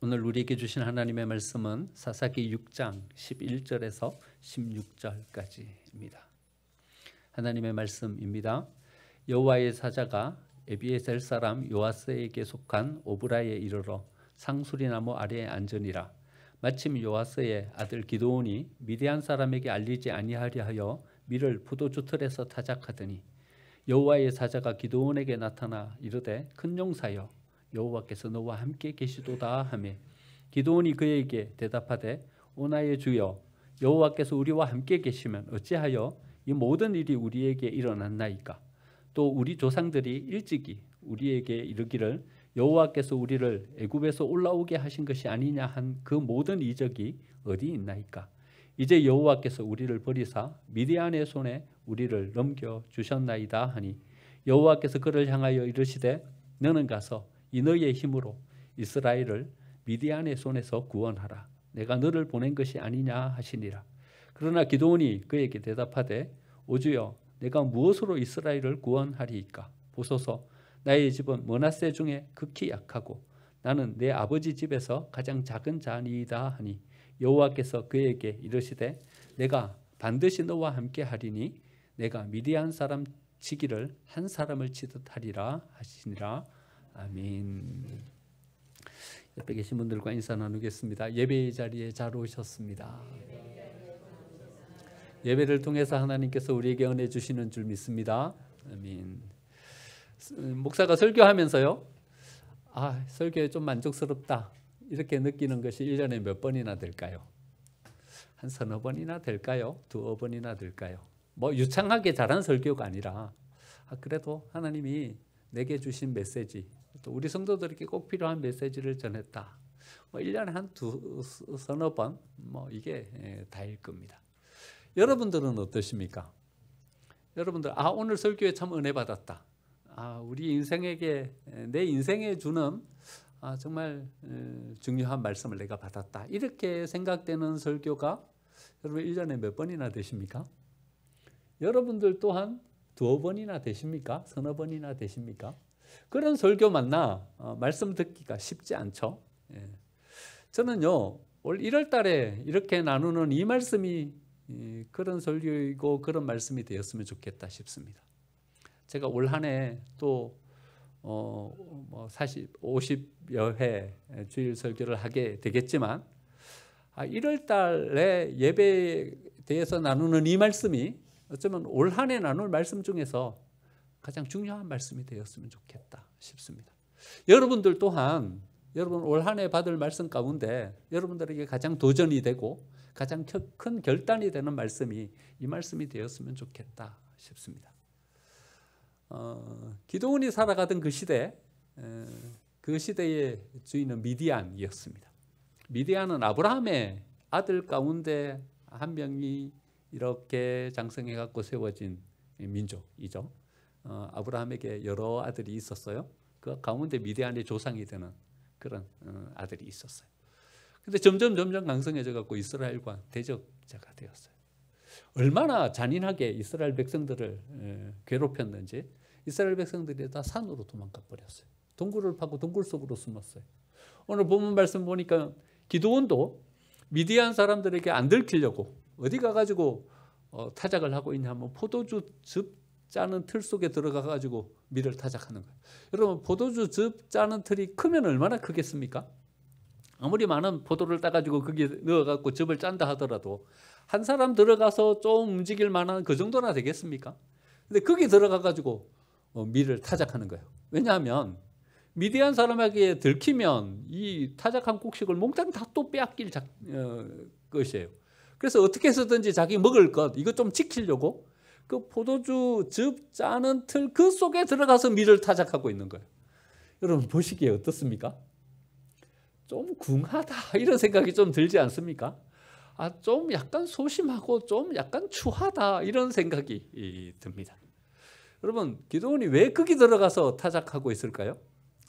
오늘 우리에게 주신 하나님의 말씀은 사사기 6장 11절에서 16절까지입니다. 하나님의 말씀입니다. 여호와의 사자가 에비에셀 사람 요아스에게 속한 오브라에 이르러 상수리나무 아래에 앉으니라. 마침 요아스의 아들 기드온이 미디안 사람에게 알리지 아니하려 하여 밀을 포도주 틀에서 타작하더니 여호와의 사자가 기드온에게 나타나 이르되 큰 용사여 여호와께서 너와 함께 계시도다 하매 기드온이 그에게 대답하되 오 나의 주여 여호와께서 우리와 함께 계시면 어찌하여 이 모든 일이 우리에게 일어났나이까. 또 우리 조상들이 일찍이 우리에게 이르기를 여호와께서 우리를 애굽에서 올라오게 하신 것이 아니냐 한 그 모든 이적이 어디 있나이까. 이제 여호와께서 우리를 버리사 미디안의 손에 우리를 넘겨 주셨나이다 하니 여호와께서 그를 향하여 이르시되 너는 가서 이 너의 힘으로 이스라엘을 미디안의 손에서 구원하라. 내가 너를 보낸 것이 아니냐 하시니라. 그러나 기드온이 그에게 대답하되 오 주여 내가 무엇으로 이스라엘을 구원하리이까. 보소서 나의 집은 므낫세 중에 극히 약하고 나는 내 아버지 집에서 가장 작은 자니이다 하니 여호와께서 그에게 이르시되 내가 반드시 너와 함께 하리니 내가 미디안 사람 치기를 한 사람을 치듯 하리라 하시니라. 아멘. 옆에 계신 분들과 인사 나누겠습니다. 예배의 자리에 잘 오셨습니다. 예배를 통해서 하나님께서 우리에게 은혜 주시는 줄 믿습니다. 아멘. 목사가 설교하면서요, 설교에 좀 만족스럽다 이렇게 느끼는 것이 1년에 몇 번이나 될까요? 한 서너 번이나 될까요? 두어 번이나 될까요? 뭐 유창하게 잘한 설교가 아니라 그래도 하나님이 내게 주신 메시지, 또 우리 성도들에게 꼭 필요한 메시지를 전했다. 1년에 한 서너 번 이게 다일 겁니다. 여러분들은 어떠십니까? 여러분들 오늘 설교에 참 은혜 받았다. 우리 인생에게 내 인생에 주는 정말 중요한 말씀을 내가 받았다. 이렇게 생각되는 설교가 여러분 1년에 몇 번이나 되십니까? 여러분들 또한 두어 번이나 되십니까? 서너 번이나 되십니까? 그런 설교 만나 말씀 듣기가 쉽지 않죠. 저는요 올 1월 달에 이렇게 나누는 이 말씀이 그런 설교이고 그런 말씀이 되었으면 좋겠다 싶습니다. 제가 올 한 해 또 50여 회 주일 설교를 하게 되겠지만 1월 달에 예배에 대해서 나누는 이 말씀이 어쩌면 올 한 해 나눌 말씀 중에서 가장 중요한 말씀이 되었으면 좋겠다 싶습니다. 여러분들 또한 여러분 올 한 해 받을 말씀 가운데 여러분들에게 가장 도전이 되고 가장 큰 결단이 되는 말씀이 이 말씀이 되었으면 좋겠다 싶습니다. 기드온이 살아가던 그 시대, 그 시대의 주인은 미디안이었습니다. 미디안은 아브라함의 아들 가운데 한 명이 이렇게 장성해 갖고 세워진 민족이죠. 아브라함에게 여러 아들이 있었어요. 그 가운데 미디안의 조상이 되는 그런 아들이 있었어요. 근데 점점 강성해져 갖고 이스라엘과 대적자가 되었어요. 얼마나 잔인하게 이스라엘 백성들을 괴롭혔는지 이스라엘 백성들이 다 산으로 도망가 버렸어요. 동굴을 파고 동굴 속으로 숨었어요. 오늘 본문 말씀 보니까 기드온도 미디안 사람들에게 안 들키려고 어디 가가지고 타작을 하고 있냐면 포도주 즙 짜는 틀 속에 들어가가지고 밀을 타작하는 거예요. 여러분 포도주 즙 짜는 틀이 크면 얼마나 크겠습니까? 아무리 많은 포도를 따가지고 거기에 넣어갖고 즙을 짠다 하더라도 한 사람 들어가서 좀 움직일 만한 그 정도나 되겠습니까? 근데 거기 들어가가지고 밀을 타작하는 거예요. 왜냐하면 미디안 사람에게 들키면 이 타작한 곡식을 몽땅 다 또 빼앗길 것이에요. 그래서 어떻게 해서든지 자기 먹을 것 이거 좀 지키려고 그 포도주 즙 짜는 틀 그 속에 들어가서 밀을 타작하고 있는 거예요. 여러분 보시기에 어떻습니까? 좀 궁하다 이런 생각이 좀 들지 않습니까? 좀 약간 소심하고 좀 약간 추하다 이런 생각이 듭니다. 여러분 기드온이 왜 거기 들어가서 타작하고 있을까요?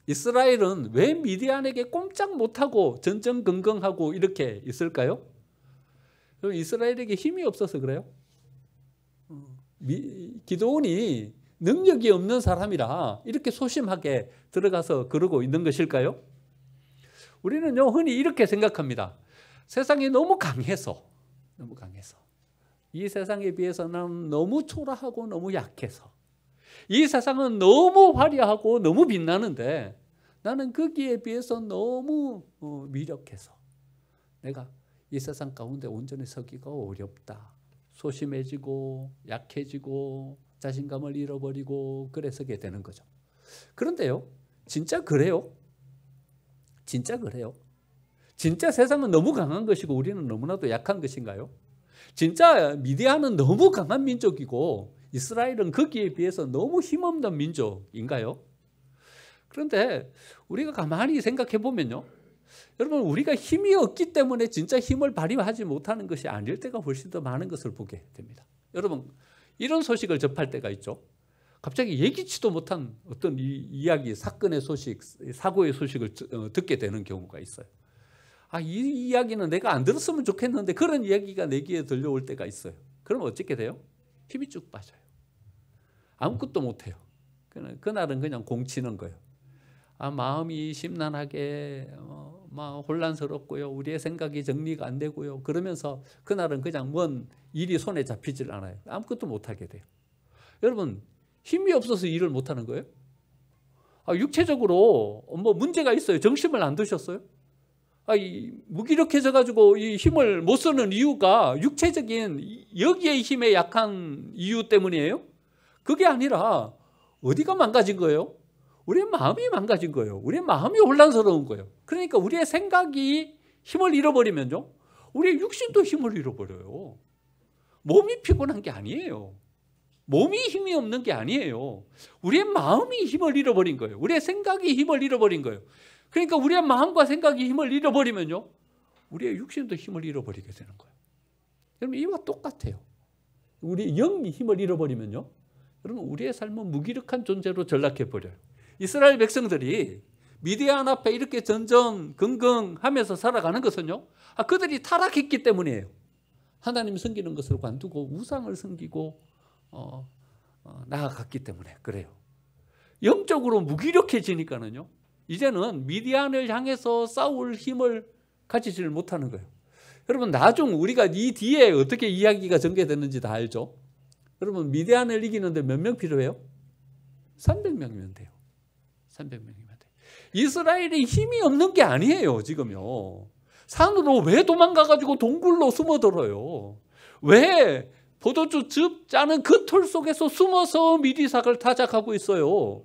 이스라엘은 왜 미디안에게 꼼짝 못하고 전전긍긍하고 이렇게 있을까요? 이스라엘에게 힘이 없어서 그래요? 기드온이 능력이 없는 사람이라 이렇게 소심하게 들어가서 그러고 있는 것일까요? 우리는요 흔히 이렇게 생각합니다. 세상이 너무 강해서 이 세상에 비해서 나는 너무 초라하고 너무 약해서 이 세상은 너무 화려하고 너무 빛나는데 나는 거기에 비해서 너무 미력해서 내가 이 세상 가운데 온전히 서기가 어렵다. 소심해지고 약해지고 자신감을 잃어버리고 그래 서게 되는 거죠. 그런데요, 진짜 그래요? 진짜 그래요? 진짜 세상은 너무 강한 것이고 우리는 너무나도 약한 것인가요? 진짜 미디안은 너무 강한 민족이고 이스라엘은 거기에 비해서 너무 힘없는 민족인가요? 그런데 우리가 가만히 생각해 보면요, 여러분 우리가 힘이 없기 때문에 진짜 힘을 발휘하지 못하는 것이 아닐 때가 훨씬 더 많은 것을 보게 됩니다. 여러분 이런 소식을 접할 때가 있죠. 갑자기 예기치도 못한 어떤 이야기, 사건의 소식, 사고의 소식을 듣게 되는 경우가 있어요. 이 이야기는 내가 안 들었으면 좋겠는데 그런 이야기가 내 귀에 들려올 때가 있어요. 그러면 어떻게 돼요? 힘이 쭉 빠져요. 아무것도 못해요. 그날은 그냥 공치는 거예요. 마음이 심란하게 막 혼란스럽고요. 우리의 생각이 정리가 안 되고요. 그러면서 그날은 그냥 뭔 일이 손에 잡히질 않아요. 아무것도 못하게 돼요. 여러분 힘이 없어서 일을 못하는 거예요? 육체적으로 뭐 문제가 있어요. 정신을 안 드셨어요? 무기력해져 가지고 이 힘을 못 쓰는 이유가 육체적인 여기에 힘에 약한 이유 때문이에요? 그게 아니라 어디가 망가진 거예요? 우리의 마음이 망가진 거예요. 우리의 마음이 혼란스러운 거예요. 그러니까 우리의 생각이 힘을 잃어버리면요, 우리의 육신도 힘을 잃어버려요. 몸이 피곤한 게 아니에요. 몸이 힘이 없는 게 아니에요. 우리의 마음이 힘을 잃어버린 거예요. 우리의 생각이 힘을 잃어버린 거예요. 그러니까 우리의 마음과 생각이 힘을 잃어버리면요, 우리의 육신도 힘을 잃어버리게 되는 거예요. 여러분 이와 똑같아요. 우리 영이 힘을 잃어버리면요, 여러분 우리의 삶은 무기력한 존재로 전락해 버려요. 이스라엘 백성들이 미디안 앞에 이렇게 전전긍긍하면서 살아가는 것은요, 그들이 타락했기 때문이에요. 하나님 섬기는 것을 관두고 우상을 섬기고 나아갔기 때문에 그래요. 영적으로 무기력해지니까는요, 이제는 미디안을 향해서 싸울 힘을 가지지를 못하는 거예요. 여러분 나중 우리가 이 뒤에 어떻게 이야기가 전개됐는지 다 알죠? 여러분 미디안을 이기는데 몇 명 필요해요? 300명이면 돼요. 300명이면 돼요. 이스라엘이 힘이 없는 게 아니에요. 지금요. 산으로 왜 도망가가지고 동굴로 숨어들어요? 왜 포도주 즙 짜는 그 털 속에서 숨어서 미디삭을 타작하고 있어요?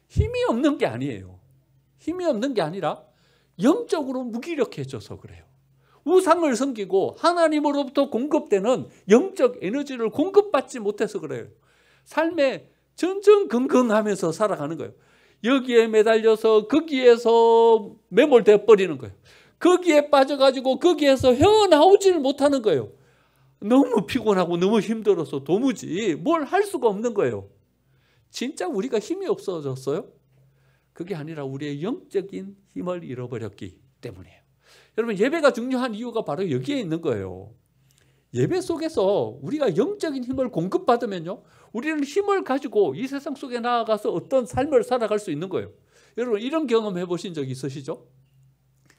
힘이 없는 게 아니에요. 힘이 없는 게 아니라 영적으로 무기력해져서 그래요. 우상을 섬기고 하나님으로부터 공급되는 영적 에너지를 공급받지 못해서 그래요. 삶에 전전긍긍하면서 살아가는 거예요. 여기에 매달려서 거기에서 매몰돼 버리는 거예요. 거기에 빠져가지고 거기에서 헤어나오지를 못하는 거예요. 너무 피곤하고 너무 힘들어서 도무지 뭘 할 수가 없는 거예요. 진짜 우리가 힘이 없어졌어요? 그게 아니라 우리의 영적인 힘을 잃어버렸기 때문이에요. 여러분 예배가 중요한 이유가 바로 여기에 있는 거예요. 예배 속에서 우리가 영적인 힘을 공급받으면요, 우리는 힘을 가지고 이 세상 속에 나아가서 어떤 삶을 살아갈 수 있는 거예요. 여러분 이런 경험 해보신 적 있으시죠?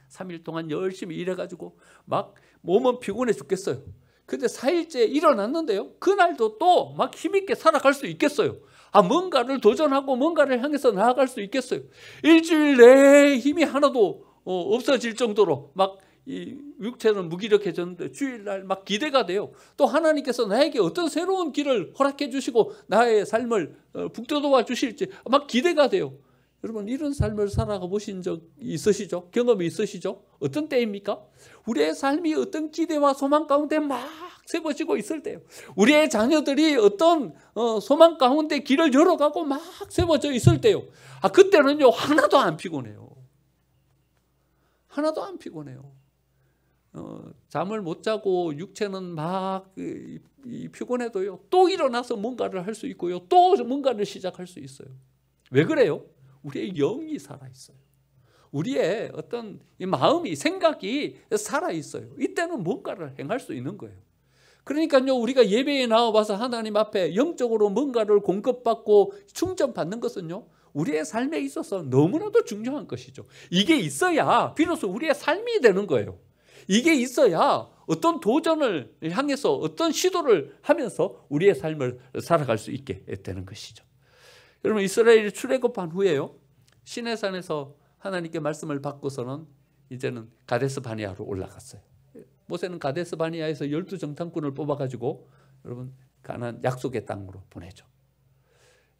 3일 동안 열심히 일해가지고 막 몸은 피곤해 죽겠어요. 근데 4일째 일어났는데요, 그날도 또 막 힘있게 살아갈 수 있겠어요? 뭔가를 도전하고 뭔가를 향해서 나아갈 수 있겠어요? 일주일 내에 힘이 하나도 없어질 정도로 막 이 육체는 무기력해졌는데 주일날 막 기대가 돼요. 또 하나님께서 나에게 어떤 새로운 길을 허락해 주시고 나의 삶을 북돋워 주실지 막 기대가 돼요. 여러분 이런 삶을 살아가 보신 적 있으시죠? 경험이 있으시죠? 어떤 때입니까? 우리의 삶이 어떤 기대와 소망 가운데 막 세워지고 있을 때요. 우리의 자녀들이 어떤 소망 가운데 길을 열어가고 막 세워져 있을 때요. 그때는요 하나도 안 피곤해요. 하나도 안 피곤해요. 잠을 못 자고 육체는 막 피곤해도요, 또 일어나서 뭔가를 할 수 있고요, 또 뭔가를 시작할 수 있어요. 왜 그래요? 우리의 영이 살아있어요. 우리의 어떤 마음이, 생각이 살아있어요. 이때는 뭔가를 행할 수 있는 거예요. 그러니까요, 우리가 예배에 나와봐서 하나님 앞에 영적으로 뭔가를 공급받고 충전받는 것은요, 우리의 삶에 있어서 너무나도 중요한 것이죠. 이게 있어야 비로소 우리의 삶이 되는 거예요. 이게 있어야 어떤 도전을 향해서 어떤 시도를 하면서 우리의 삶을 살아갈 수 있게 되는 것이죠. 여러분, 이스라엘이 출애굽한 후에요, 시내산에서 하나님께 말씀을 받고서는 이제는 가데스 바네아로 올라갔어요. 모세는 가데스 바네아에서 12정탐꾼을 뽑아가지고 여러분 가나안 약속의 땅으로 보내죠.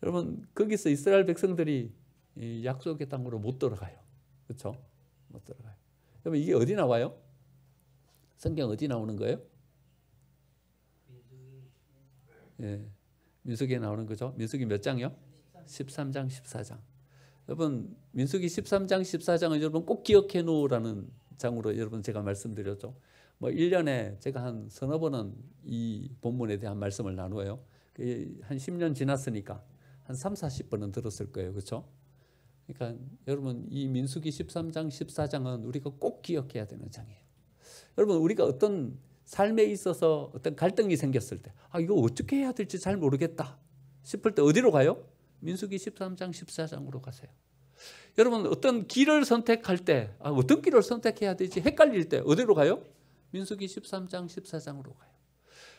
여러분, 거기서 이스라엘 백성들이 이 약속의 땅으로 못 들어가요. 그렇죠? 못 들어가요. 여러분, 이게 어디 나와요? 성경 어디 나오는 거예요? 예, 민수기에 나오는 거죠. 민수기 몇 장이요? 13장, 14장. 여러분, 민수기 13장, 14장은 여러분 꼭 기억해 놓으라는 장으로 여러분 제가 말씀드렸죠. 뭐 1년에 제가 한 서너 번은 이 본문에 대한 말씀을 나누어요. 한 10년 지났으니까 한 3, 40번은 들었을 거예요. 그렇죠? 그러니까 여러분, 이 민수기 13장, 14장은 우리가 꼭 기억해야 되는 장이에요. 여러분, 우리가 어떤 삶에 있어서 어떤 갈등이 생겼을 때, 이거 어떻게 해야 될지 잘 모르겠다 싶을 때 어디로 가요? 민수기 13장, 14장으로 가세요. 여러분, 어떤 길을 선택할 때, 어떤 길을 선택해야 되지 헷갈릴 때 어디로 가요? 민수기 13장, 14장으로 가요.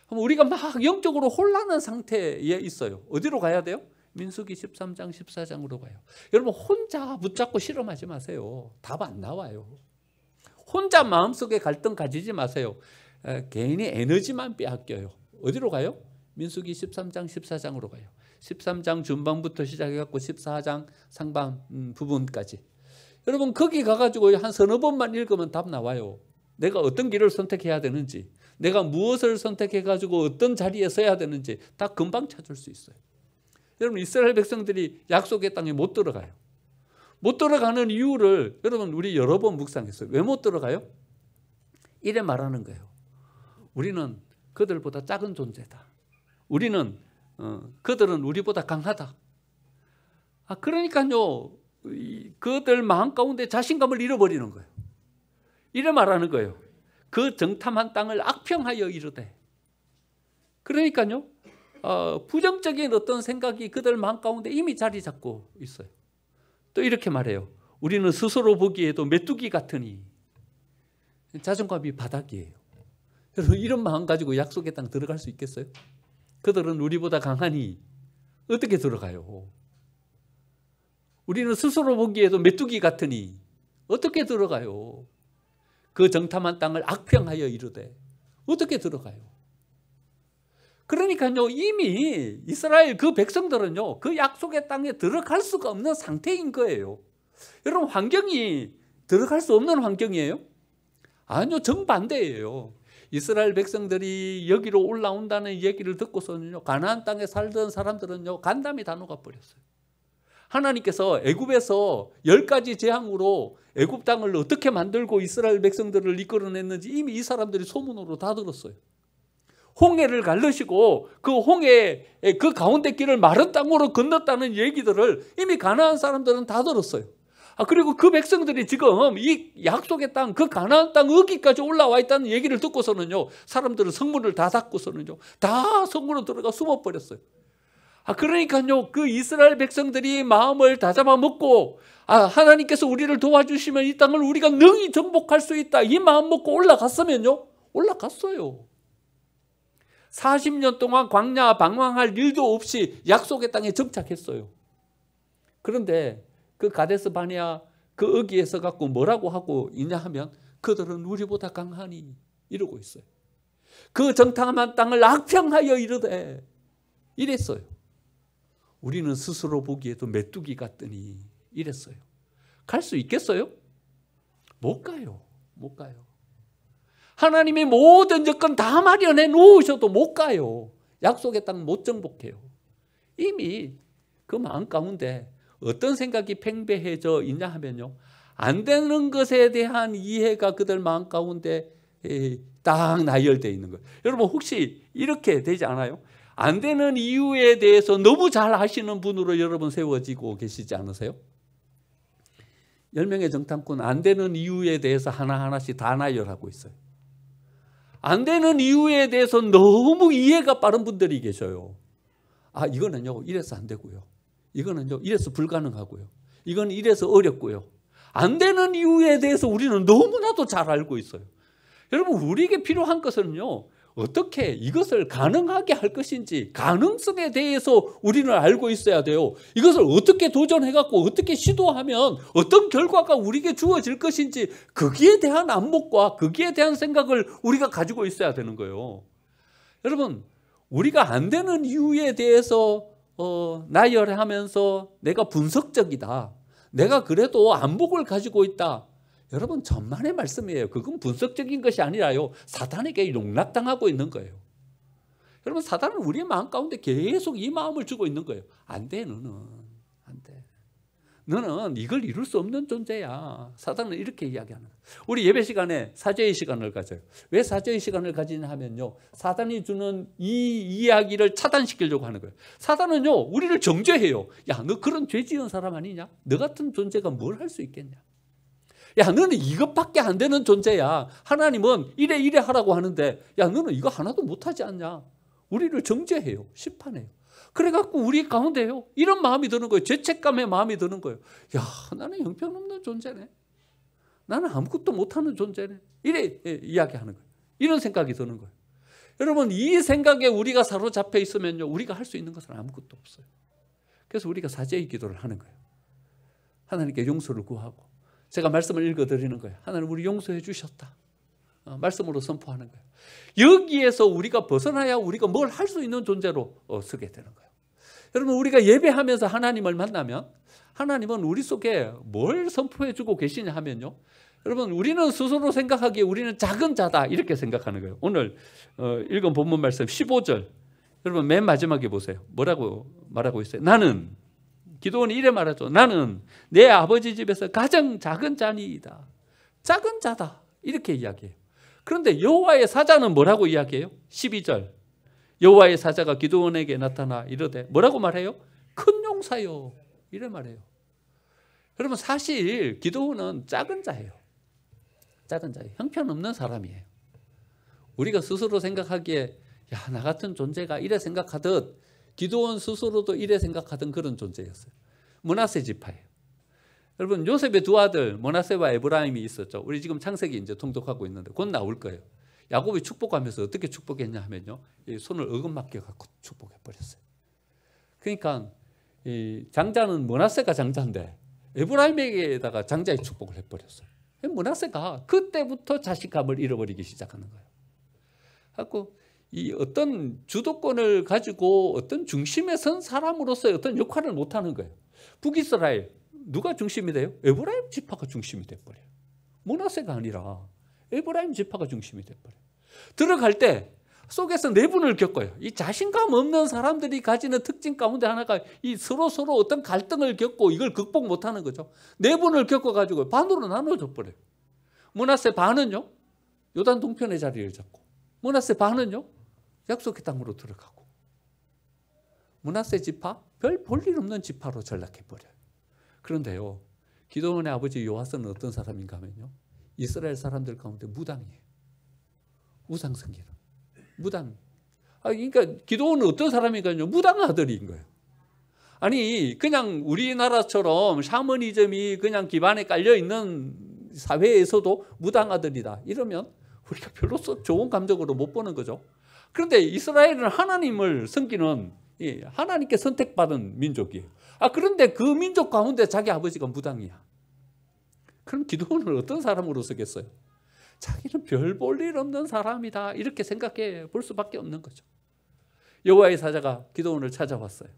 그럼 우리가 막 영적으로 혼란한 상태에 있어요. 어디로 가야 돼요? 민수기 13장, 14장으로 가요. 여러분, 혼자 붙잡고 실험하지 마세요. 답 안 나와요. 혼자 마음속에 갈등 가지지 마세요. 개인이 에너지만 빼앗겨요. 어디로 가요? 민수기 13장, 14장으로 가요. 13장 중반부터 시작해갖고 14장 상반 부분까지. 여러분, 거기 가가지고 한 서너 번만 읽으면 답 나와요. 내가 어떤 길을 선택해야 되는지, 내가 무엇을 선택해가지고 어떤 자리에 서야 되는지 다 금방 찾을 수 있어요. 여러분, 이스라엘 백성들이 약속의 땅에 못 들어가요. 못 들어가는 이유를 여러분 우리 여러 번 묵상했어요. 왜 못 들어가요? 이래 말하는 거예요. 우리는 그들보다 작은 존재다. 우리는 그들은 우리보다 강하다. 그러니까요, 그들 마음 가운데 자신감을 잃어버리는 거예요. 이래 말하는 거예요. 그 정탐한 땅을 악평하여 이르되. 그러니까요, 부정적인 어떤 생각이 그들 마음 가운데 이미 자리 잡고 있어요. 또 이렇게 말해요. 우리는 스스로 보기에도 메뚜기 같으니. 자존감이 바닥이에요. 여러분, 이런 마음 가지고 약속의 땅 들어갈 수 있겠어요? 그들은 우리보다 강하니 어떻게 들어가요? 우리는 스스로 보기에도 메뚜기 같으니 어떻게 들어가요? 그 정탐한 땅을 악평하여 이르되 어떻게 들어가요? 그러니까요, 이미 이스라엘 그 백성들은요, 그 약속의 땅에 들어갈 수가 없는 상태인 거예요. 여러분, 환경이 들어갈 수 없는 환경이에요? 아니요, 정반대예요. 이스라엘 백성들이 여기로 올라온다는 얘기를 듣고서는요, 가나안 땅에 살던 사람들은요, 간담이 다 녹아버렸어요. 하나님께서 애굽에서 10가지 재앙으로 애굽 땅을 어떻게 만들고 이스라엘 백성들을 이끌어냈는지 이미 이 사람들이 소문으로 다 들었어요. 홍해를 갈르시고 그 홍해 그 가운데 길을 마른 땅으로 건넜다는 얘기들을 이미 가나안 사람들은 다 들었어요. 그리고 그 백성들이 지금 이 약속의 땅, 그 가나안 땅 여기까지 올라와 있다는 얘기를 듣고서는요, 사람들은 성문을 다 닫고서는요, 다 성문으로 들어가 숨어버렸어요. 그러니까요, 그 이스라엘 백성들이 마음을 다잡아 먹고, 하나님께서 우리를 도와주시면 이 땅을 우리가 능히 정복할 수 있다, 이 마음 먹고 올라갔으면요, 올라갔어요. 40년 동안 광야 방황할 일도 없이 약속의 땅에 정착했어요. 그런데 그 가데스 바네아 그 어기에서 갖고 뭐라고 하고 있냐 하면, 그들은 우리보다 강하니 이러고 있어요. 그 정탐한 땅을 악평하여 이르되 이랬어요. 우리는 스스로 보기에도 메뚜기 같더니 이랬어요. 갈 수 있겠어요? 못 가요. 못 가요. 하나님이 모든 여건 다 마련해 놓으셔도 못 가요. 약속의 땅 못 정복해요. 이미 그 마음 가운데 어떤 생각이 팽배해져 있냐 하면요, 안 되는 것에 대한 이해가 그들 마음 가운데 딱 나열되어 있는 거예요. 여러분, 혹시 이렇게 되지 않아요? 안 되는 이유에 대해서 너무 잘 아시는 분으로 여러분 세워지고 계시지 않으세요? 10명의 정탐꾼 안 되는 이유에 대해서 하나하나씩 다 나열하고 있어요. 안 되는 이유에 대해서 너무 이해가 빠른 분들이 계셔요. 이거는요, 이래서 안 되고요, 이거는요, 이래서 불가능하고요. 이건 이래서 어렵고요. 안 되는 이유에 대해서 우리는 너무나도 잘 알고 있어요. 여러분, 우리에게 필요한 것은요, 어떻게 이것을 가능하게 할 것인지 가능성에 대해서 우리는 알고 있어야 돼요. 이것을 어떻게 도전해갖고 어떻게 시도하면 어떤 결과가 우리에게 주어질 것인지 거기에 대한 안목과 거기에 대한 생각을 우리가 가지고 있어야 되는 거예요. 여러분, 우리가 안 되는 이유에 대해서 나열하면서 내가 분석적이다, 내가 그래도 안목을 가지고 있다, 여러분 천만의 말씀이에요. 그건 분석적인 것이 아니라요, 사단에게 농락당하고 있는 거예요. 여러분, 사단은 우리의 마음 가운데 계속 이 마음을 주고 있는 거예요. 안 돼, 너는 안 돼. 너는 이걸 이룰 수 없는 존재야. 사단은 이렇게 이야기하는 거예요. 우리 예배 시간에 사죄의 시간을 가져요. 왜 사죄의 시간을 가지냐 하면요, 사단이 주는 이 이야기를 차단시키려고 하는 거예요. 사단은요, 우리를 정죄해요. 야, 너 그런 죄 지은 사람 아니냐? 너 같은 존재가 뭘 할 수 있겠냐? 야, 너는 이것밖에 안 되는 존재야. 하나님은 이래 하라고 하는데, 야, 너는 이거 하나도 못하지 않냐? 우리를 정죄해요. 심판해요. 그래갖고 우리 가운데요, 이런 마음이 드는 거예요. 죄책감의 마음이 드는 거예요. 야, 나는 형편없는 존재네. 나는 아무것도 못하는 존재네. 이래 이야기하는 거예요. 이런 생각이 드는 거예요. 여러분, 이 생각에 우리가 사로잡혀 있으면요, 우리가 할 수 있는 것은 아무것도 없어요. 그래서 우리가 사죄의 기도를 하는 거예요. 하나님께 용서를 구하고, 제가 말씀을 읽어드리는 거예요. 하나님, 우리 용서해 주셨다. 말씀으로 선포하는 거예요. 여기에서 우리가 벗어나야 우리가 뭘 할 수 있는 존재로 서게 되는 거예요. 여러분, 우리가 예배하면서 하나님을 만나면 하나님은 우리 속에 뭘 선포해 주고 계시냐 하면요, 여러분, 우리는 스스로 생각하기에 우리는 작은 자다, 이렇게 생각하는 거예요. 오늘 읽은 본문 말씀 15절, 여러분 맨 마지막에 보세요. 뭐라고 말하고 있어요? 나는, 기도원이 이래 말하죠. 나는 내 아버지 집에서 가장 작은 자니이다. 작은 자다, 이렇게 이야기해요. 그런데 여호와의 사자는 뭐라고 이야기해요? 12절, 여호와의 사자가 기드온에게 나타나 이르되 뭐라고 말해요? 큰 용사요, 이래 말해요. 여러분, 사실 기드온은 작은 자예요. 작은 자예요. 형편없는 사람이에요. 우리가 스스로 생각하기에 야, 나 같은 존재가 이래 생각하듯 기드온 스스로도 이래 생각하던 그런 존재였어요. 므낫세 지파예요. 여러분, 요셉의 두 아들 므낫세와 에브라임이 있었죠. 우리 지금 창세기 이제 통독하고 있는데 곧 나올 거예요. 야곱이 축복하면서 어떻게 축복했냐 하면요, 손을 어긋맞게 갖고 축복해 버렸어요. 그러니까 이 장자는 므낫세가 장자인데 에브라임에게다가 장자의 축복을 해버렸어요. 므낫세가 그때부터 자식감을 잃어버리기 시작하는 거예요. 그래서 이 어떤 주도권을 가지고 어떤 중심에 선 사람으로서의 어떤 역할을 못하는 거예요. 북이스라엘 누가 중심이 돼요? 에브라임 지파가 중심이 돼버려요. 므낫세가 아니라 에브라임 지파가 중심이 돼버려요. 들어갈 때 속에서 내분을 겪어요. 이 자신감 없는 사람들이 가지는 특징 가운데 하나가 이 서로 어떤 갈등을 겪고 이걸 극복 못하는 거죠. 내분을 겪어가지고 반으로 나눠져 버려요. 므낫세 반은요, 요단 동편의 자리를 잡고, 므낫세 반은요, 약속의 땅으로 들어가고, 므낫세 지파 별 볼일 없는 지파로 전락해 버려요. 그런데요, 기드온의 아버지 요아스는 어떤 사람인가 하면요, 이스라엘 사람들 가운데 무당이에요. 우상 섬기는 무당. 그러니까 기드온은 어떤 사람인가요? 무당 아들인 거예요. 아니, 그냥 우리나라처럼 샤머니즘이 그냥 기반에 깔려 있는 사회에서도 무당 아들이다 이러면 우리가 별로 좋은 감정으로 못 보는 거죠. 그런데 이스라엘은 하나님을 섬기는, 하나님께 선택받은 민족이에요. 그런데 그 민족 가운데 자기 아버지가 무당이야. 그럼 기드온은 어떤 사람으로 서겠어요? 자기는 별 볼 일 없는 사람이다, 이렇게 생각해 볼 수밖에 없는 거죠. 여호와의 사자가 기드온을 찾아왔어요.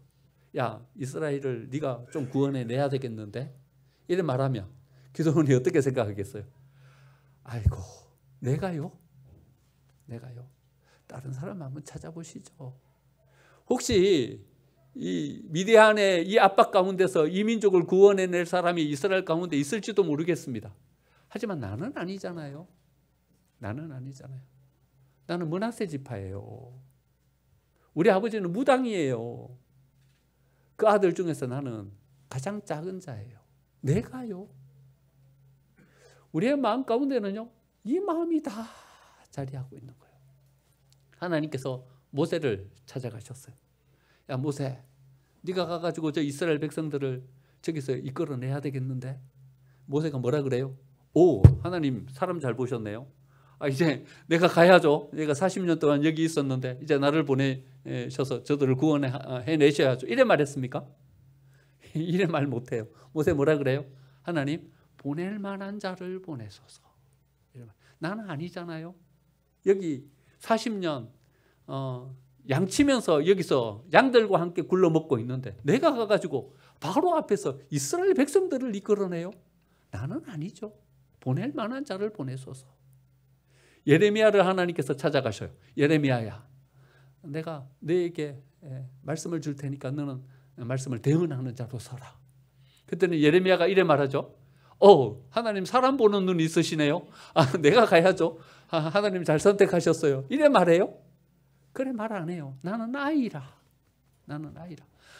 야, 이스라엘을 네가 좀 구원해내야 되겠는데? 이래 말하면 기드온이 어떻게 생각하겠어요? 아이고, 내가요? 다른 사람 한번 찾아보시죠. 혹시 이 미디안의 이 압박 가운데서 이 민족을 구원해낼 사람이 이스라엘 가운데 있을지도 모르겠습니다. 하지만 나는 아니잖아요. 나는 므낫세 지파예요. 우리 아버지는 무당이에요. 그 아들 중에서 나는 가장 작은 자예요. 내가요. 우리의 마음 가운데는요, 이 마음이 다 자리하고 있는 거예요. 하나님께서 모세를 찾아가셨어요. 야, 모세, 네가 가가지고 저 이스라엘 백성들을 저기서 이끌어내야 되겠는데. 모세가 뭐라 그래요? 오, 하나님 사람 잘 보셨네요. 이제 내가 가야죠. 내가 40년 동안 여기 있었는데 이제 나를 보내셔서 저들을 구원해내셔야죠. 이래 말했습니까? 이래 말 못해요. 모세 뭐라 그래요? 하나님 보낼 만한 자를 보내소서. 나는 아니잖아요. 여기 40년 양치면서 여기서 양들과 함께 굴러 먹고 있는데 내가 가가지고 바로 앞에서 이스라엘 백성들을 이끌어내요? 나는 아니죠. 보낼 만한 자를 보내소서. 예레미야를 하나님께서 찾아가셔요. 예레미야야, 내가 너에게 말씀을 줄 테니까 너는 말씀을 대언하는 자로 서라. 그때는 예레미야가 이래 말하죠. 하나님 사람 보는 눈이 있으시네요. 내가 가야죠. 하나님 잘 선택하셨어요. 이래 말해요? 그래 말 안 해요. 나는 아이라.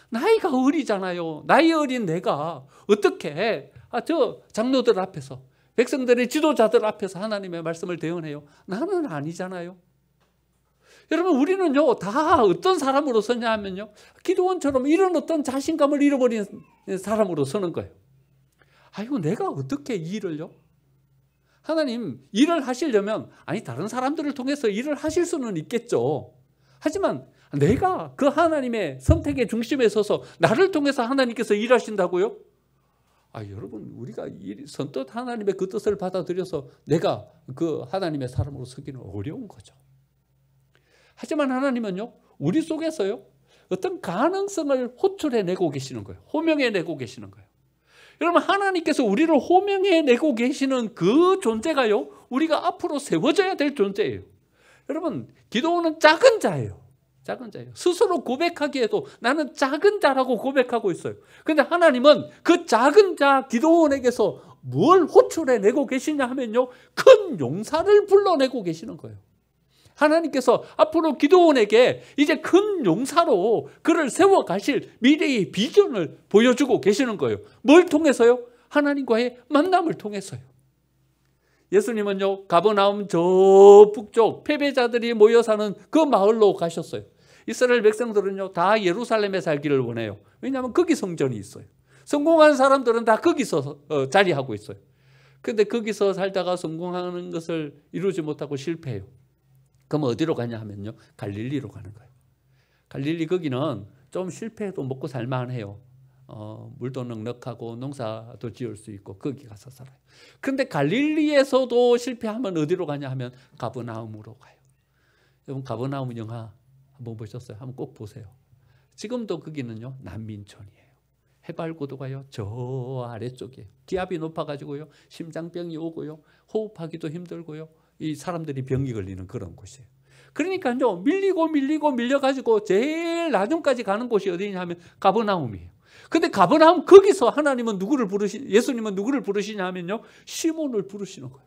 나이가 어리잖아요. 나이 어린 내가 어떻게 저 장로들 앞에서 백성들의 지도자들 앞에서 하나님의 말씀을 대언해요? 나는 아니잖아요. 여러분 우리는요 다 어떤 사람으로 서냐 하면요 기드온처럼 이런 어떤 자신감을 잃어버린 사람으로 서는 거예요. 아이고 내가 어떻게 이 일을요? 하나님 일을 하시려면 다른 사람들을 통해서 일을 하실 수는 있겠죠. 하지만 내가 그 하나님의 선택의 중심에 서서 나를 통해서 하나님께서 일하신다고요? 여러분 우리가 선뜻 하나님의 그 뜻을 받아들여서 내가 그 하나님의 사람으로 서기는 어려운 거죠. 하지만 하나님은요 우리 속에서요 어떤 가능성을 호출해내고 계시는 거예요. 호명해내고 계시는 거예요. 여러분 하나님께서 우리를 호명해내고 계시는 그 존재가요 우리가 앞으로 세워져야 될 존재예요. 여러분 기도는 작은 자예요. 작은 자예요. 스스로 고백하기에도 나는 작은 자라고 고백하고 있어요. 그런데 하나님은 그 작은 자 기도원에게서 뭘 호출해내고 계시냐 하면요 큰 용사를 불러내고 계시는 거예요. 하나님께서 앞으로 기도원에게 이제 큰 용사로 그를 세워가실 미래의 비전을 보여주고 계시는 거예요. 뭘 통해서요? 하나님과의 만남을 통해서요. 예수님은요 가버나움 저 북쪽 패배자들이 모여 사는 그 마을로 가셨어요. 이스라엘 백성들은요 다 예루살렘에 살기를 원해요. 왜냐하면 거기 성전이 있어요. 성공한 사람들은 다 거기서 자리하고 있어요. 그런데 거기서 살다가 성공하는 것을 이루지 못하고 실패해요. 그럼 어디로 가냐 하면요 갈릴리로 가는 거예요. 갈릴리 거기는 좀 실패해도 먹고 살만해요. 물도 넉넉하고 농사도 지을 수 있고 거기 가서 살아요. 그런데 갈릴리에서도 실패하면 어디로 가냐 하면 가버나움으로 가요. 여러분 가버나움 영화 한번 보셨어요? 한번 꼭 보세요. 지금도 거기는요 난민촌이에요. 해발고도가요 저 아래쪽이에요. 기압이 높아가지고요 심장병이 오고요 호흡하기도 힘들고요 이 사람들이 병이 걸리는 그런 곳이에요. 그러니까요 밀리고 밀려가지고 제일 나중까지 가는 곳이 어디냐 하면 가버나움이에요. 근데 가버나움 거기서 하나님은 예수님은 누구를 부르시냐 하면요 시몬을 부르시는 거예요.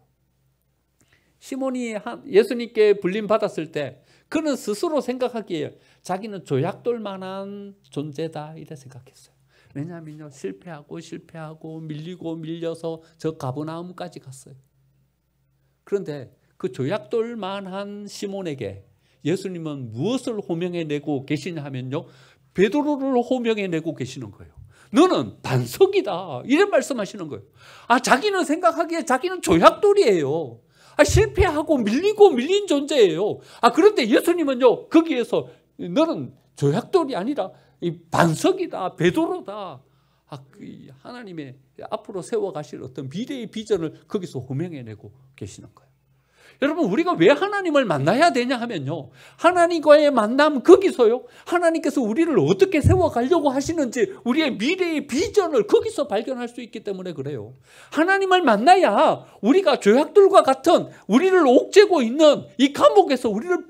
시몬이 예수님께 불림 받았을 때 그는 스스로 생각하기에 자기는 조약돌 만한 존재다 이래 생각했어요. 왜냐하면요 실패하고 밀리고 밀려서 저 가버나움까지 갔어요. 그런데 그 조약돌 만한 시몬에게 예수님은 무엇을 호명해내고 계시냐 하면요 베드로를 호명해내고 계시는 거예요. 너는 반석이다 이래 말씀하시는 거예요. 자기는 생각하기에 자기는 조약돌이에요. 실패하고 밀리고 밀린 존재예요. 그런데 예수님은요 거기에서 너는 조약돌이 아니라 이 반석이다 베드로다. 하나님의 앞으로 세워가실 어떤 미래의 비전을 거기서 호명해내고 계시는 거예요. 여러분 우리가 왜 하나님을 만나야 되냐 하면요 하나님과의 만남 거기서요 하나님께서 우리를 어떻게 세워가려고 하시는지 우리의 미래의 비전을 거기서 발견할 수 있기 때문에 그래요. 하나님을 만나야 우리가 조약돌과 같은 우리를 옥죄고 있는 이 감옥에서 우리를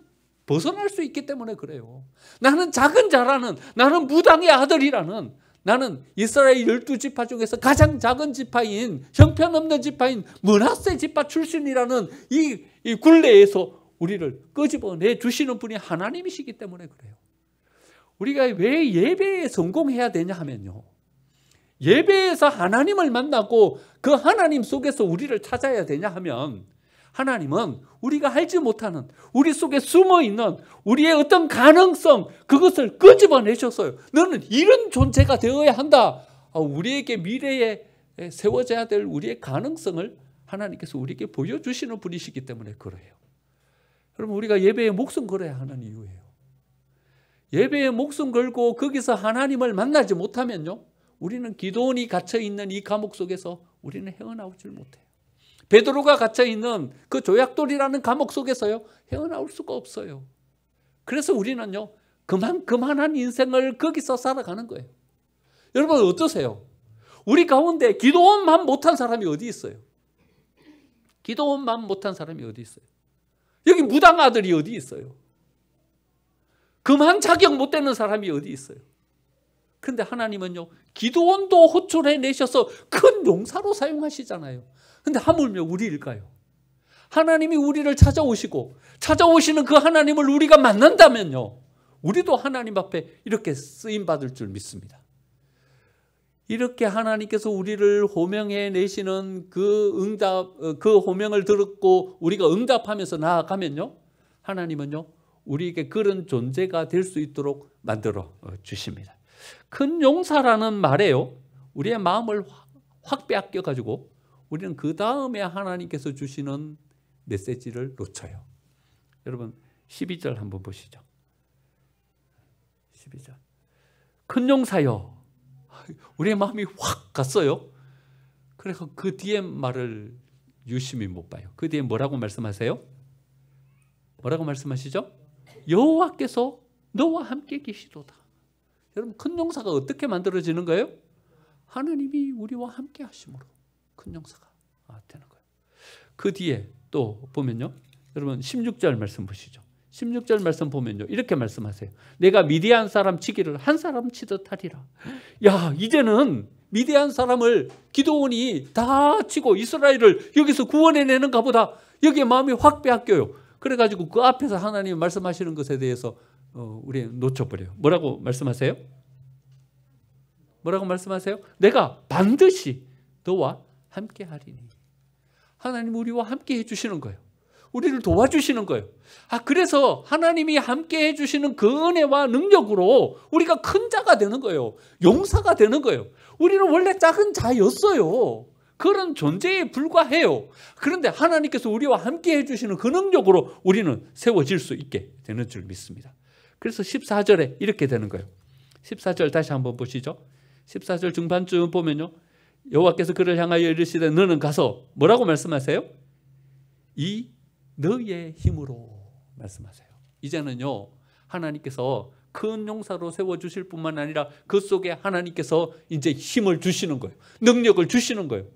벗어날 수 있기 때문에 그래요. 나는 작은 자라는 나는 무당의 아들이라는 나는 이스라엘 12지파 중에서 가장 작은 지파인 형편없는 지파인 므낫세 지파 출신이라는 이 굴레에서 우리를 끄집어내 주시는 분이 하나님이시기 때문에 그래요. 우리가 왜 예배에 성공해야 되냐 하면요 예배에서 하나님을 만나고 그 하나님 속에서 우리를 찾아야 되냐 하면 하나님은 우리가 알지 못하는 우리 속에 숨어있는 우리의 어떤 가능성 그것을 끄집어내셨어요. 너는 이런 존재가 되어야 한다. 우리에게 미래에 세워져야 될 우리의 가능성을 하나님께서 우리에게 보여주시는 분이시기 때문에 그래요. 여러분 우리가 예배에 목숨 걸어야 하는 이유예요. 예배에 목숨 걸고 거기서 하나님을 만나지 못하면요, 우리는 기도원이 갇혀있는 이 감옥 속에서 우리는 헤어나오질 못해요. 베드로가 갇혀있는 그 조약돌이라는 감옥 속에서요, 헤어나올 수가 없어요. 그래서 우리는요, 그만한 인생을 거기서 살아가는 거예요. 여러분 어떠세요? 우리 가운데 기도원만 못한 사람이 어디 있어요? 기도원만 못한 사람이 어디 있어요? 여기 무당 아들이 어디 있어요? 그만 자격 못 되는 사람이 어디 있어요? 그런데 하나님은요, 기도원도 호출해내셔서 큰 용사로 사용하시잖아요. 그런데 하물며 우리일까요? 하나님이 우리를 찾아오시는 그 하나님을 우리가 만난다면요, 우리도 하나님 앞에 이렇게 쓰임받을 줄 믿습니다. 이렇게 하나님께서 우리를 호명해 내시는 그 호명을 듣고 우리가 응답하면서 나아가면요, 하나님은요, 우리에게 그런 존재가 될 수 있도록 만들어 주십니다. 큰 용사라는 말에요, 우리의 마음을 확 빼앗겨가지고 우리는 그 다음에 하나님께서 주시는 메시지를 놓쳐요. 여러분 12절 한번 보시죠. 12절. 큰 용사여. 우리의 마음이 확 갔어요. 그래서 그 뒤에 말을 유심히 못 봐요. 그 뒤에 뭐라고 말씀하세요? 뭐라고 말씀하시죠? 여호와께서 너와 함께 계시도다. 여러분 큰 용사가 어떻게 만들어지는 거예요? 하나님이 우리와 함께 하심으로 큰 용사가 되는 거예요. 그 뒤에 또 보면요, 여러분 16절 말씀 보시죠. 16절 말씀 보면요, 이렇게 말씀하세요. 내가 미디안 사람 치기를 한 사람 치듯 하리라. 야, 이제는 미디안 사람을 기드온이 다 치고 이스라엘을 여기서 구원해내는가 보다. 여기에 마음이 확 빼앗겨요. 그래가지고 그 앞에서 하나님이 말씀하시는 것에 대해서 우리 놓쳐버려요. 뭐라고 말씀하세요? 뭐라고 말씀하세요? 내가 반드시 너와 함께 하리니. 하나님 우리와 함께 해주시는 거예요. 우리를 도와주시는 거예요. 그래서 하나님이 함께 해주시는 그 은혜와 능력으로 우리가 큰 자가 되는 거예요. 용사가 되는 거예요. 우리는 원래 작은 자였어요. 그런 존재에 불과해요. 그런데 하나님께서 우리와 함께 해주시는 그 능력으로 우리는 세워질 수 있게 되는 줄 믿습니다. 그래서 14절에 이렇게 되는 거예요. 14절 다시 한번 보시죠. 14절 중반쯤 보면요, 여호와께서 그를 향하여 이르시되 너는 가서 뭐라고 말씀하세요? 이 너의 힘으로 말씀하세요. 이제는요, 하나님께서 큰 용사로 세워주실 뿐만 아니라 그 속에 하나님께서 이제 힘을 주시는 거예요. 능력을 주시는 거예요.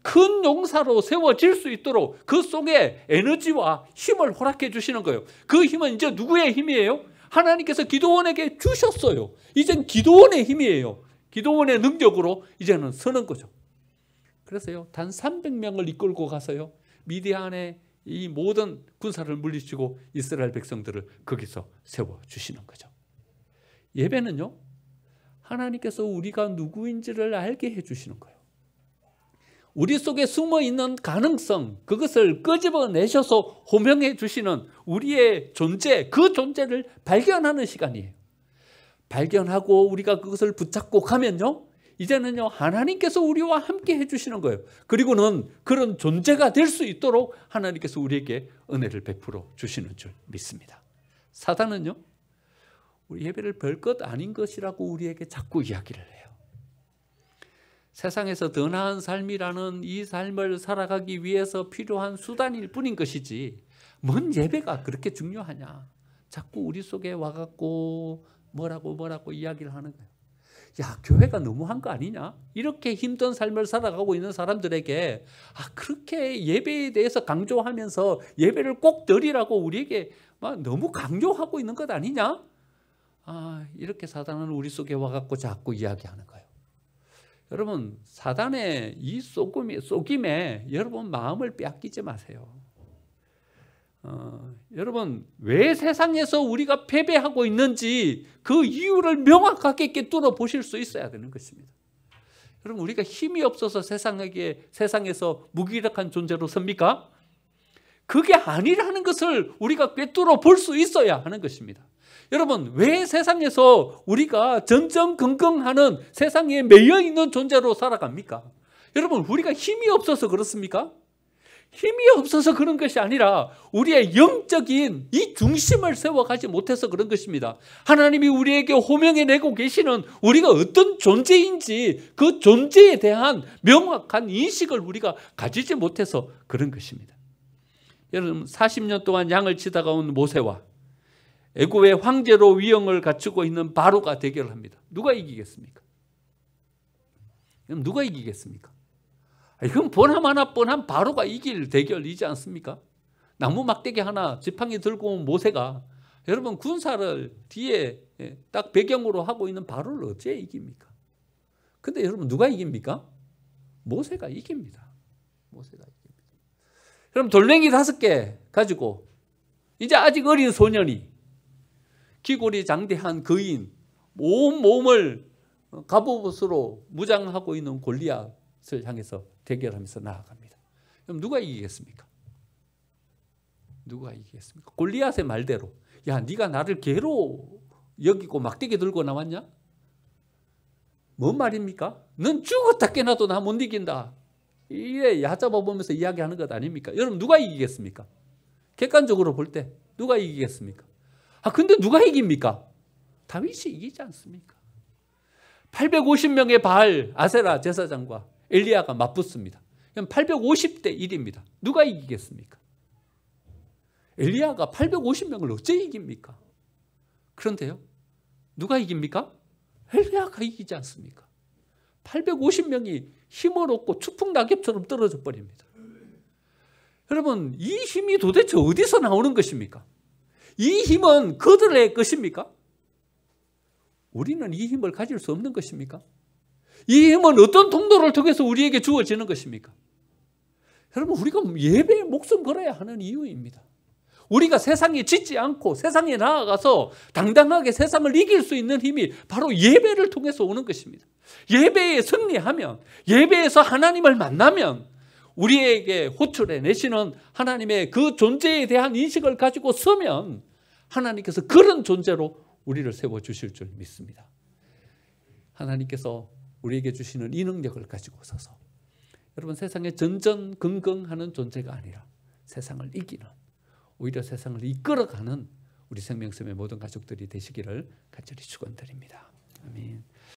큰 용사로 세워질 수 있도록 그 속에 에너지와 힘을 허락해 주시는 거예요. 그 힘은 이제 누구의 힘이에요? 하나님께서 기드온에게 주셨어요. 이젠 기드온의 힘이에요. 기드온의 능력으로 이제는 서는 거죠. 그래서요, 단 300명을 이끌고 가서요, 미디안의 이 모든 군사를 물리치고 이스라엘 백성들을 거기서 세워주시는 거죠. 예배는요, 하나님께서 우리가 누구인지를 알게 해주시는 거예요. 우리 속에 숨어있는 가능성, 그것을 끄집어내셔서 호명해 주시는 우리의 존재, 그 존재를 발견하는 시간이에요. 발견하고 우리가 그것을 붙잡고 가면요, 이제는요, 하나님께서 우리와 함께 해주시는 거예요. 그리고는 그런 존재가 될 수 있도록 하나님께서 우리에게 은혜를 베풀어 주시는 줄 믿습니다. 사단은요, 우리 예배를 별것 아닌 것이라고 우리에게 자꾸 이야기를 해요. 세상에서 더 나은 삶이라는 이 삶을 살아가기 위해서 필요한 수단일 뿐인 것이지, 뭔 예배가 그렇게 중요하냐. 자꾸 우리 속에 와갖고 뭐라고 이야기를 하는 거예요. 야, 교회가 너무한 거 아니냐? 이렇게 힘든 삶을 살아가고 있는 사람들에게 그렇게 예배에 대해서 강조하면서 예배를 꼭 드리라고 우리에게 막 너무 강요하고 있는 것 아니냐? 이렇게 사단은 우리 속에 와갖고 자꾸 이야기하는 거예요. 여러분, 사단의 이 속임에 여러분 마음을 빼앗기지 마세요. 여러분, 왜 세상에서 우리가 패배하고 있는지 그 이유를 명확하게 꿰뚫어 보실 수 있어야 되는 것입니다. 여러분, 우리가 힘이 없어서 세상에서 무기력한 존재로 섭니까? 그게 아니라는 것을 우리가 꿰뚫어 볼 수 있어야 하는 것입니다. 여러분, 왜 세상에서 우리가 전전긍긍하는 세상에 매여 있는 존재로 살아갑니까? 여러분, 우리가 힘이 없어서 그렇습니까? 힘이 없어서 그런 것이 아니라 우리의 영적인 이 중심을 세워가지 못해서 그런 것입니다. 하나님이 우리에게 호명해내고 계시는 우리가 어떤 존재인지 그 존재에 대한 명확한 인식을 우리가 가지지 못해서 그런 것입니다. 여러분, 40년 동안 양을 치다가 온 모세와 애굽의 황제로 위엄을 갖추고 있는 바로가 대결합니다. 누가 이기겠습니까? 그럼 누가 이기겠습니까? 이건 보나마나 뻔한 바로가 이길 대결이지 않습니까? 나무 막대기 하나 지팡이 들고 온 모세가 여러분 군사를 뒤에 딱 배경으로 하고 있는 바로를 어째 이깁니까? 근데 여러분 누가 이깁니까? 모세가 이깁니다. 모세가 이깁니다. 그럼 돌멩이 5개 가지고 이제 아직 어린 소년이 기골이 장대한 거인 온 몸을 갑옷으로 무장하고 있는 골리앗을 향해서 대결하면서 나아갑니다. 그럼 누가 이기겠습니까? 누가 이기겠습니까? 골리앗의 말대로 야 네가 나를 개로 여기고 막대기 들고 나왔냐? 뭔 말입니까? 넌 죽었다 깨나도 나 못 이긴다. 이게 얕잡아 보면서 이야기하는 것 아닙니까? 여러분 누가 이기겠습니까? 객관적으로 볼 때 누가 이기겠습니까? 근데 누가 이깁니까? 다윗이 이기지 않습니까? 850명의 바알 아세라 제사장과 엘리야가 맞붙습니다. 그럼 850대 1입니다. 누가 이기겠습니까? 엘리야가 850명을 어째 이깁니까? 그런데요, 누가 이깁니까? 엘리야가 이기지 않습니까? 850명이 힘을 얻고 추풍 낙엽처럼 떨어져 버립니다. 여러분, 이 힘이 도대체 어디서 나오는 것입니까? 이 힘은 그들의 것입니까? 우리는 이 힘을 가질 수 없는 것입니까? 이 힘은 어떤 통로를 통해서 우리에게 주어지는 것입니까? 여러분, 우리가 예배에 목숨 걸어야 하는 이유입니다. 우리가 세상에 짖지 않고 세상에 나아가서 당당하게 세상을 이길 수 있는 힘이 바로 예배를 통해서 오는 것입니다. 예배에 승리하면, 예배에서 하나님을 만나면 우리에게 호출해 내시는 하나님의 그 존재에 대한 인식을 가지고 서면 하나님께서 그런 존재로 우리를 세워주실 줄 믿습니다. 하나님께서 우리에게 주시는 이 능력을 가지고 서서 여러분 세상에 전전긍긍하는 존재가 아니라 세상을 이기는, 오히려 세상을 이끌어가는 우리 생명섬의 모든 가족들이 되시기를 간절히 축원드립니다. 아멘.